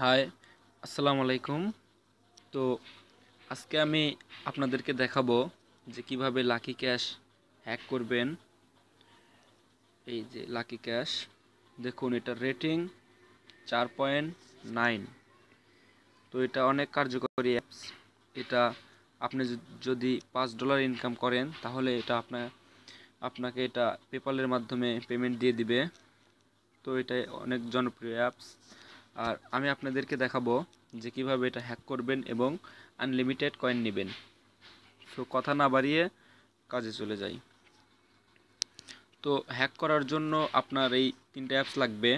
High, আসসালামু আলাইকুম। তো আজকে আমি আপনাদেরকে দেখাবো যে কিভাবে লাকি ক্যাশ হ্যাক করবেন। এই যে লাকি ক্যাশ, দেখুন এটার রেটিং 4.9। তো এটা অনেক কার্যকরী অ্যাপস। এটা আপনি যদি $5 ইনকাম করেন তাহলে এটা আপনাকে এটা পেপ্যালের মাধ্যমে পেমেন্ট দিয়ে দিবে। তো এটা অনেক জনপ্রিয় অ্যাপস। আর আমি আপনাদেরকে দেখাবো যে কিভাবে এটা হ্যাক করবেন এবং আনলিমিটেড কয়েন নেবেন। সো কথা না বাড়িয়ে কাজে চলে যাই। তো হ্যাক করার জন্য আপনার এই তিনটা অ্যাপস লাগবে: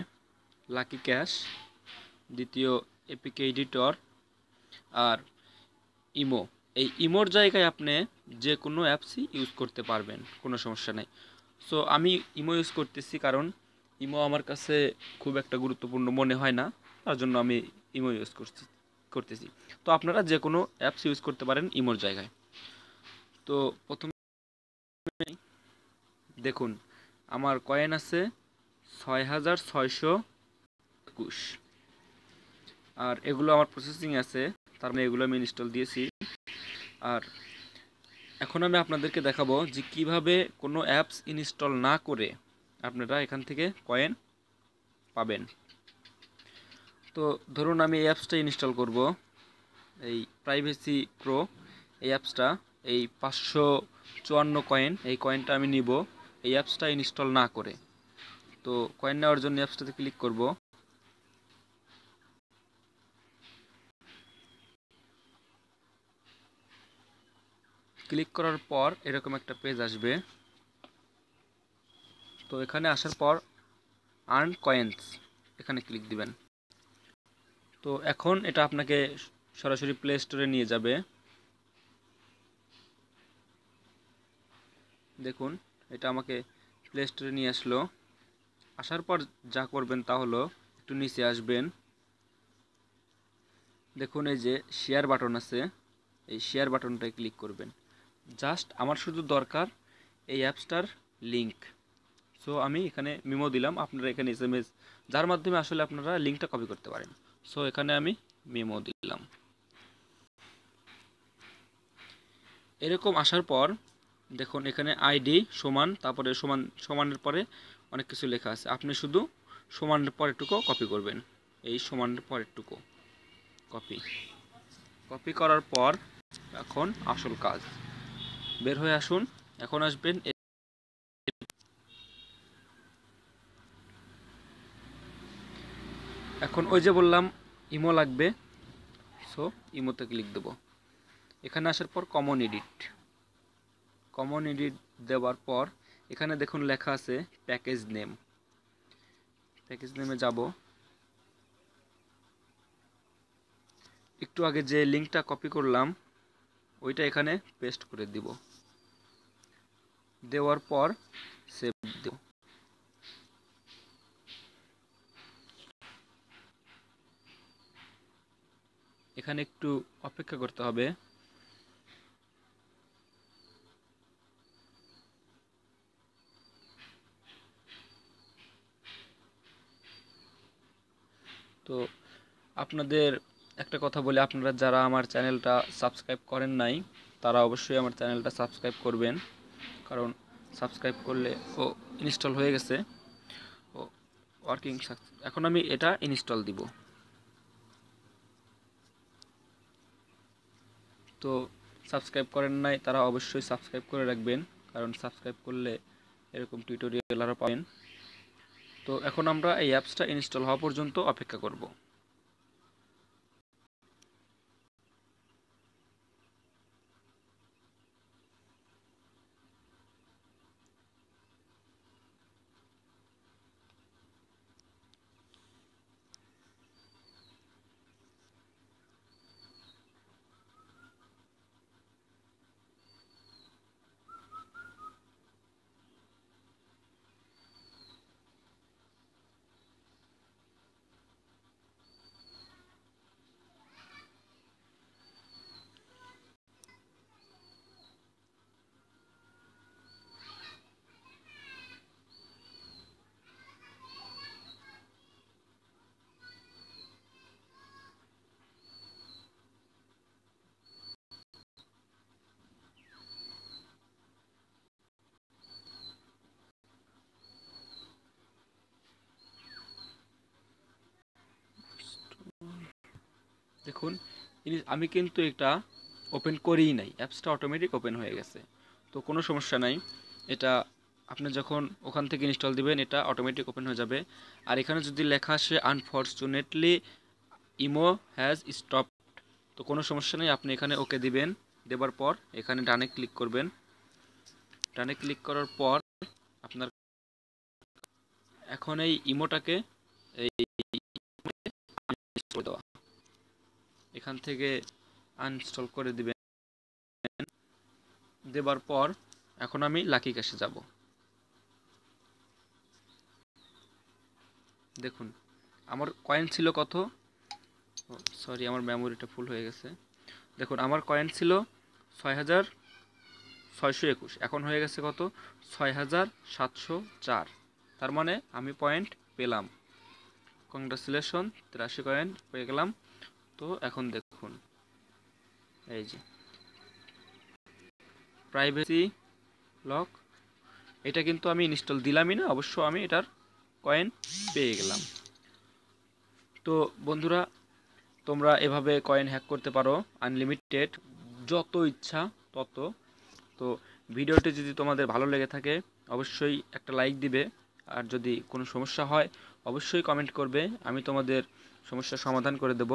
লাকি ক্যাশ, দ্বিতীয় এপিকে এডিটর, আর ইমো। এই ইমোর জায়গায় আপনি যে কোনো অ্যাপসই ইউজ করতে পারবেন, কোনো সমস্যা নেই। সো আমি ইমো ইউজ করতেছি কারণ ইমো আমার কাছে খুব একটা গুরুত্বপূর্ণ মনে হয় না, তার জন্য আমি ইমো ইউজ করতেছি। তো আপনারা যে কোনো অ্যাপস ইউজ করতে পারেন ইমোর জায়গায়। তো প্রথমে দেখুন আমার কয়েন আছে 6,621, আর এগুলো আমার প্রসেসিং আছে, তার মানে এগুলো আমি ইনস্টল দিয়েছি। আর এখন আমি আপনাদেরকে দেখাবো যে কিভাবে কোনো অ্যাপস ইনস্টল না করে আপনারা এখান থেকে কয়েন পাবেন। তো ধরুন আমি এই অ্যাপসটা ইনস্টল করব, এই প্রাইভেসি প্রো এই অ্যাপসটা। এই 554 কয়েন, এই কয়েনটা আমি নিব এই অ্যাপসটা ইনস্টল না করে। তো কয়েন নেওয়ার জন্য অ্যাপসটাতে ক্লিক করব। ক্লিক করার পর এরকম একটা পেজ আসবে। তো এখানে আসার পর আর্ন কয়েন্স এখানে ক্লিক দিবেন। তো এখন এটা আপনাকে সরাসরি প্লে স্টোরে নিয়ে যাবে। দেখুন এটা আমাকে প্লে স্টোরে নিয়ে আসলো। আসার পর যা করবেন তা হলো একটু নিচে আসবেন। দেখুন এই যে শেয়ার বাটন আছে, এই শেয়ার বাটনটায় ক্লিক করবেন। জাস্ট আমার শুধু দরকার এই অ্যাপসটার লিঙ্ক। সো আমি এখানে মেমো দিলাম, আপনারা এখানে এসএমএস যার মাধ্যমে আসলে আপনারা লিঙ্কটা কপি করতে পারেন। সো এখানে আমি মেমো দিলাম। এরকম আসার পর দেখুন এখানে আইডি সমান, তারপরে সমানের পরে অনেক কিছু লেখা আছে। আপনি শুধু সমানের পরেরটুকু কপি করবেন। এই সমানের পরেরটুকু কপি কপি করার পর এখন আসল কাজ, বের হয়ে আসুন। এখন আসবেন, এখন ওই যে বললাম ইমো লাগবে। সো ইমোতে ক্লিক দেবো। এখানে আসার পর কমন এডিট দেওয়ার পর এখানে দেখুন লেখা আছে প্যাকেজ নেম। প্যাকেজ নেমে যাব। একটু আগে যে লিঙ্কটা কপি করলাম ওইটা এখানে পেস্ট করে দিব। দেওয়ার পর সেভ দেব। এখানে একটু অপেক্ষা করতে হবে। তো আপনাদের একটা কথা বলি, আপনারা যারা আমার চ্যানেলটা সাবস্ক্রাইব করেন নাই তারা অবশ্যই আমার চ্যানেলটা সাবস্ক্রাইব করবেন, কারণ সাবস্ক্রাইব করলে ও ইনস্টল হয়ে গেছে, ও ওয়ার্কিং সাকসেস। এখন আমি এটা ইনস্টল দিব। তো সাবস্ক্রাইব করেন নাই তারা অবশ্যই সাবস্ক্রাইব করে রাখবেন, কারণ সাবস্ক্রাইব করলে এরকম টিউটোরিয়াল আরও পাবেন। তো এখন আমরা এই অ্যাপসটা ইনস্টল হওয়া পর্যন্ত অপেক্ষা করব। দেখুন আমি কিন্তু এটা ওপেন করিই নাই, অ্যাপসটা অটোমেটিক ওপেন হয়ে গেছে। তো কোনো সমস্যা নাই, এটা আপনি যখন ওখান থেকে ইনস্টল দিবেন এটা অটোমেটিক ওপেন হয়ে যাবে। আর এখানে যদি লেখা আসে আনফরচুনেটলি ইমো হ্যাজ স্টপ, তো কোনো সমস্যা নেই, আপনি এখানে ওকে দিবেন। দেওয়ার পর এখানে ডানে ক্লিক করবেন। ডানে ক্লিক করার পর আপনার এখন এই ইমোটাকে এই করে দেওয়া, এখান থেকে আনইনস্টল করে দিবেন। দেবার পর এখন আমি লাকি ক্যাশে যাব। দেখুন আমার কয়েন ছিল কত, সরি আমার মেমোরিটা ফুল হয়ে গেছে। দেখুন আমার কয়েন ছিল 6,621, এখন হয়ে গেছে কত 6,704। তার মানে আমি পয়েন্ট পেলাম। কংগ্রাচুলেশন, 83 কয়েন পেয়ে গেলাম। তো এখন দেখুন এই যে প্রাইভেসি লক, এটা কিন্তু আমি ইনস্টল দিলামই না, অবশ্য আমি এটার কয়েন পেয়ে গেলাম। তো বন্ধুরা তোমরা এভাবে কয়েন হ্যাক করতে পারো আনলিমিটেড, যত ইচ্ছা তত। তো ভিডিওটি যদি তোমাদের ভালো লেগে থাকে অবশ্যই একটা লাইক দিবে, আর যদি কোনো সমস্যা হয় অবশ্যই কমেন্ট করবে, আমি তোমাদের সমস্যার সমাধান করে দেব।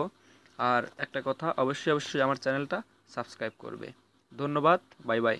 আর একটা কথা, অবশ্যই অবশ্যই আমার চ্যানেলটা সাবস্ক্রাইব করবে। ধন্যবাদ, বাই বাই।